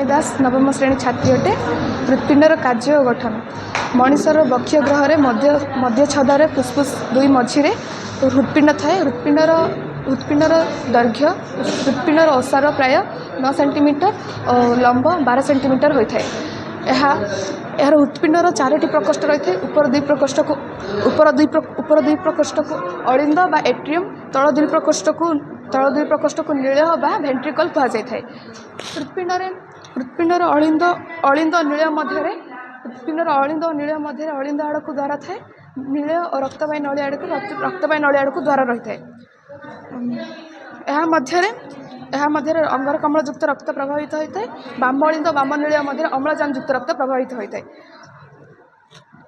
दास नवम श्रेणी छात्री अटे। हृत्पिंडर कार्य और गठन मनीषर बक्षीय ग्रह मध्य छदार फुसफुस दुई मझीरे हृत्पिंड थाए। हृत्पिंडर दैर्घ्य हृत्पिंडर ओसार प्राय 9 सेंटीमीटर और लंब 12 सेंटीमीटर होता है। यार हृत्पिंडर 4टी प्रकोष्ठ रही है। ऊपर दुई प्रकोष्ठ को अलिंद बा एट्रियम, तल दुई प्रकोष्ठ को नील बा भेंट्रिकल कह जाए। हृत्पिंडर अलिंद नील मध्य अलिंद आड़ को द्वार थाए। नील और रक्तवाही नली आड़ को द्वार रही है। अंगारकाम्ल युक्त रक्त प्रभावित होता है। बाम अलिंद बाम नील मध्य अम्लजान युक्त रक्त प्रभावित होता है।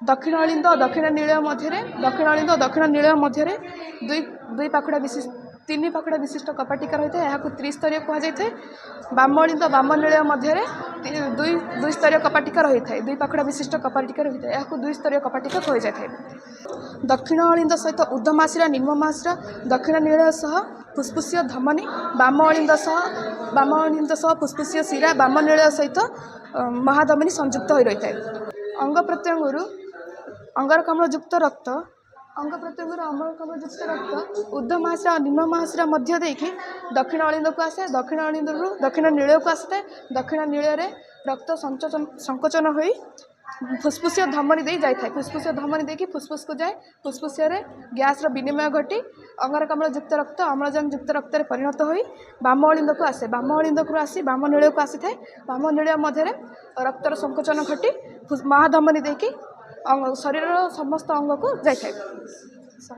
दक्षिण अलिंद दक्षिण नील मध्य दुई पाखुड़ा विशिष्ट 3 पाखुड़ा विशिष्ट कपाटिका रही है। यहाँ त्रिस्तरीय कहुए। बाम अलिंद बाम नील मध्य दुई स्तरीय कपाटिका रही है। 2 पाखुड़ा विशिष्ट कपाटिका रही है। यहाँ 2 स्तरीय कपाटिका कहुए जाए। दक्षिण अलिंद सहित ऊर्ध्वमासिरा निम्नमासिरा दक्षिण नील सह फुसफुसीय धमनी, बाम अलिंद सह फुसफुसीय शिरा, बाम नील सहित महाधमनी संयुक्त हो रही है। अंग प्रत्यंग अंगारकाम्ल युक्त रक्त ऊर्ध्वमासिरा और निम्नमासिरा मध्य देखिए दक्षिण अलिंद को आसे। दक्षिण अलिंद दक्षिण नील को आसता। दक्षिण नील रक्त संकोचन हो फुसफुसीय धमनी दे जाए। फुसफुसीय धमनी देखिए फुसफुस को जाए। फुसफुसीय गैस विनिमय घटी अंगारकाम्ल युक्त रक्त अम्लजान युक्त रक्त परिणत हो बाम अलिंद को आसे। बाम अलिंद को आसी बाम नील को आसी था। बाम नील मध्य रक्तर संकोचन घटी महाधमनी देखिए शरीर समस्त अंग को जाए।